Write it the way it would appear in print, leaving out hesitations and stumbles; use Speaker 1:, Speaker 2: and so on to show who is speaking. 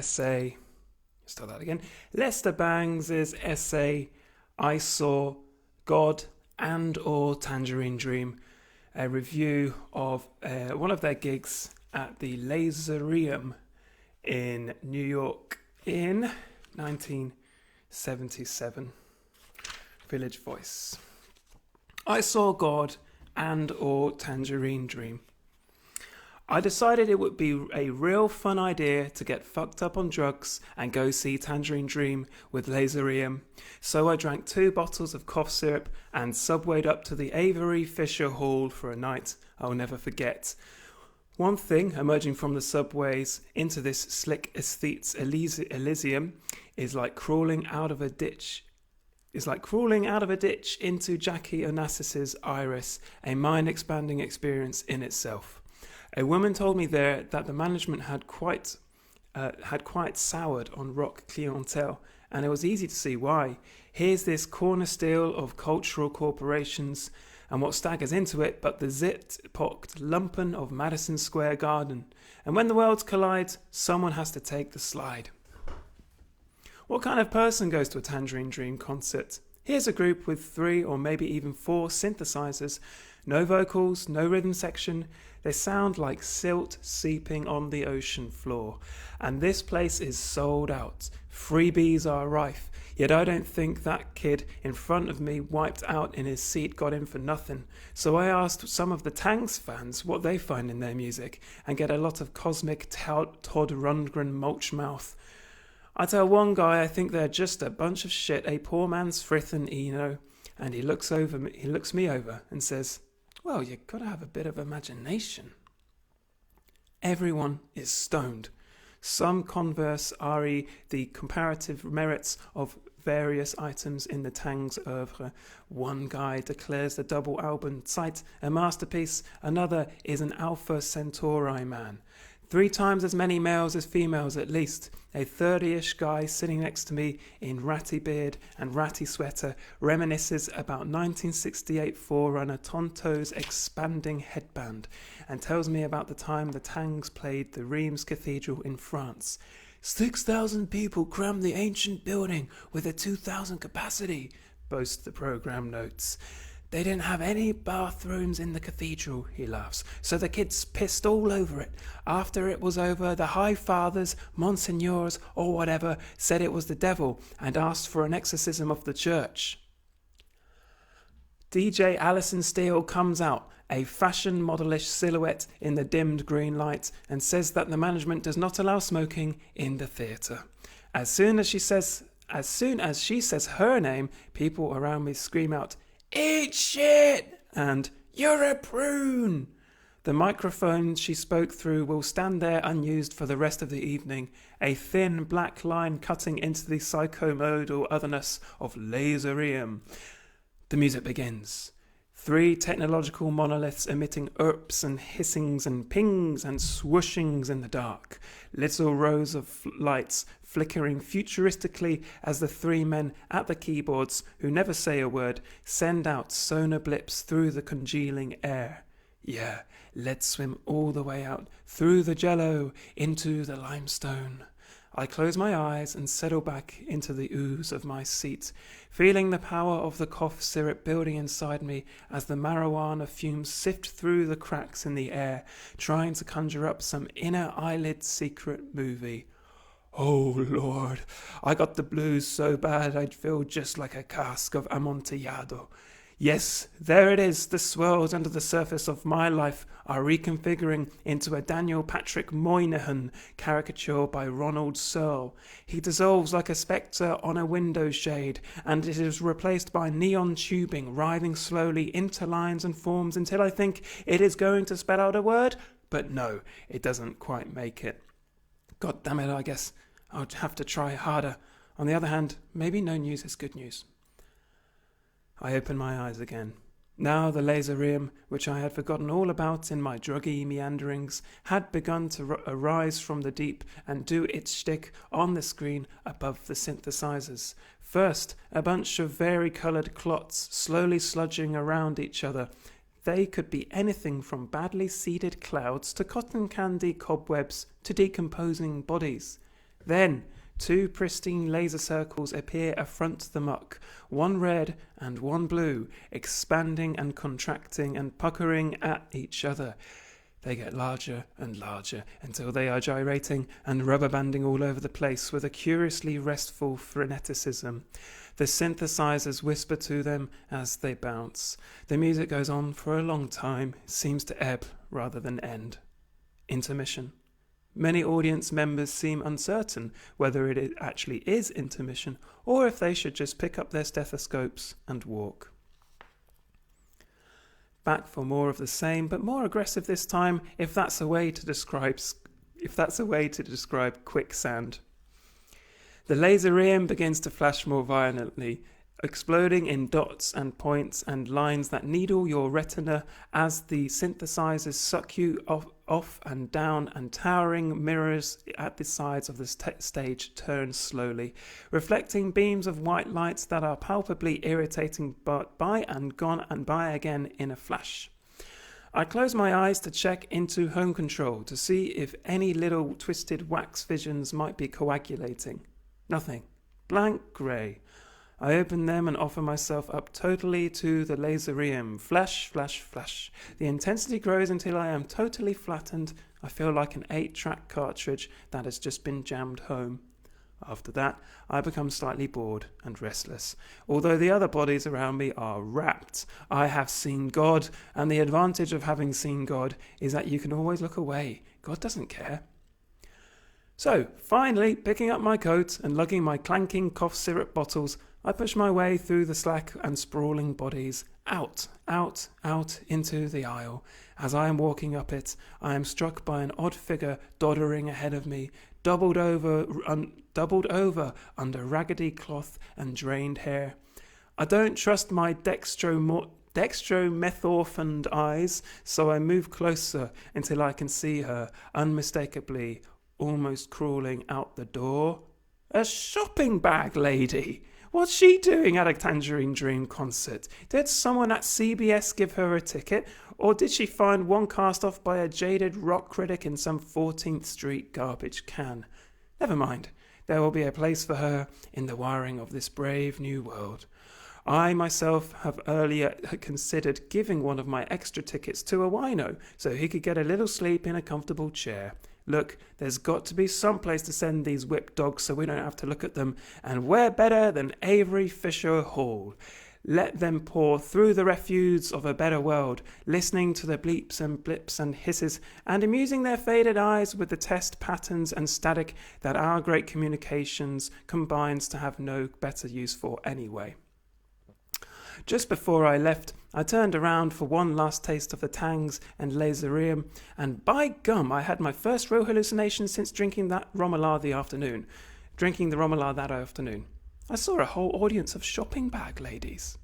Speaker 1: essay. Start that again. Lester Bangs' essay, I Saw God and or Tangerine Dream, a review of one of their gigs at the Laserium in New York in 1977. Village Voice. I saw God and or Tangerine Dream. I decided it would be a real fun idea to get fucked up on drugs and go see Tangerine Dream with Laserium. So I drank 2 bottles of cough syrup and subwayed up to the Avery Fisher Hall for a night I'll never forget. One thing emerging from the subways into this slick aesthetes Elysium is like crawling out of a ditch into Jackie Onassis's Iris, a mind-expanding experience in itself. A woman told me there that the management had quite soured on rock clientele, and it was easy to see why. Here's this corner steel of cultural corporations, and what staggers into it but the zit-pocked lumpen of Madison Square Garden. And when the worlds collide, someone has to take the slide. What kind of person goes to a Tangerine Dream concert? Here's a group with 3 or maybe even 4 synthesizers, no vocals, no rhythm section. They sound like silt seeping on the ocean floor. And this place is sold out. Freebies are rife. Yet I don't think that kid in front of me wiped out in his seat got in for nothing. So I asked some of the Tanks fans what they find in their music and get a lot of cosmic Todd Rundgren mulchmouth. I tell one guy I think they're just a bunch of shit, a poor man's frith and Eno, and he looks me over and says, well, you gotta have a bit of imagination. Everyone is stoned. Some converse re the comparative merits of various items in the Tang's oeuvre. One guy declares the double album Zeit a masterpiece, another is an Alpha Centauri man. 3 times as many males as females at least. A 30-ish guy sitting next to me in ratty beard and ratty sweater reminisces about 1968 Forerunner Tonto's expanding headband and tells me about the time the Tangs played the Reims Cathedral in France. 6,000 people crammed the ancient building with a 2,000 capacity, boasts the program notes. They didn't have any bathrooms in the cathedral, he laughs, so the kids pissed all over it. After it was over, the High Fathers, Monsignors, or whatever, said it was the devil and asked for an exorcism of the church. DJ Alison Steele comes out, a fashion modelish silhouette in the dimmed green light, and says that the management does not allow smoking in the theatre. As soon as she says her name, people around me scream out, "Eat shit!" and "You're a prune!" The microphone she spoke through will stand there unused for the rest of the evening, a thin black line cutting into the psychomodal otherness of Laserium. The music begins. 3 technological monoliths emitting erps and hissings and pings and swooshings in the dark. Little rows of lights flickering futuristically as the 3 men at the keyboards, who never say a word, send out sonar blips through the congealing air. Yeah, let's swim all the way out, through the jello, into the limestone. I close my eyes and settle back into the ooze of my seat, feeling the power of the cough syrup building inside me as the marijuana fumes sift through the cracks in the air, trying to conjure up some inner eyelid secret movie. Oh, Lord, I got the blues so bad I'd feel just like a cask of Amontillado. Yes, there it is, the swirls under the surface of my life are reconfiguring into a Daniel Patrick Moynihan caricature by Ronald Searle. He dissolves like a spectre on a window shade, and it is replaced by neon tubing writhing slowly into lines and forms until I think it is going to spell out a word, but no, it doesn't quite make it. God damn it, I guess I'll have to try harder. On the other hand, maybe no news is good news. I open my eyes again. Now the Laserium, which I had forgotten all about in my druggy meanderings, had begun to arise from the deep and do its shtick on the screen above the synthesizers. First, a bunch of vari-coloured clots slowly sludging around each other. They could be anything from badly seeded clouds to cotton candy cobwebs to decomposing bodies. Then 2 pristine laser circles appear affront the muck, one red and one blue, expanding and contracting and puckering at each other. They get larger and larger until they are gyrating and rubber banding all over the place with a curiously restful freneticism. The synthesizers whisper to them as they bounce. The music goes on for a long time, seems to ebb rather than end. Intermission. Many audience members seem uncertain whether it actually is intermission or if they should just pick up their stethoscopes and walk. Back for more of the same, but more aggressive this time, if that's a way to describe quicksand. The Laserium begins to flash more violently, exploding in dots and points and lines that needle your retina as the synthesizers suck you off and down, and towering mirrors at the sides of the stage turn slowly, reflecting beams of white lights that are palpably irritating, but by and gone and by again in a flash. I close my eyes to check into home control to see if any little twisted wax visions might be coagulating. Nothing. Blank grey. I open them and offer myself up totally to the Laserium. Flash, flash, flash. The intensity grows until I am totally flattened. I feel like an 8-track cartridge that has just been jammed home. After that, I become slightly bored and restless. Although the other bodies around me are rapt. I have seen God, and the advantage of having seen God is that you can always look away. God doesn't care. So, finally, picking up my coat and lugging my clanking cough syrup bottles, I push my way through the slack and sprawling bodies, out into the aisle. As I am walking up it, I am struck by an odd figure doddering ahead of me, doubled over under raggedy cloth and drained hair. I don't trust my dextromethorphaned eyes, so I move closer until I can see her, unmistakably, almost crawling out the door. A shopping bag lady! What's she doing at a Tangerine Dream concert? Did someone at CBS give her a ticket? Or did she find one cast off by a jaded rock critic in some 14th Street garbage can? Never mind. There will be a place for her in the wiring of this brave new world. I myself have earlier considered giving one of my extra tickets to a wino so he could get a little sleep in a comfortable chair. Look, there's got to be some place to send these whipped dogs so we don't have to look at them, and where better than Avery Fisher Hall? Let them pour through the refuse of a better world, listening to the bleeps and blips and hisses, and amusing their faded eyes with the test patterns and static that our great communications combines to have no better use for anyway. Just before I left, I turned around for one last taste of the tangs and Laserium, and by gum, I had my first real hallucination since drinking the Romular that afternoon. I saw a whole audience of shopping bag ladies.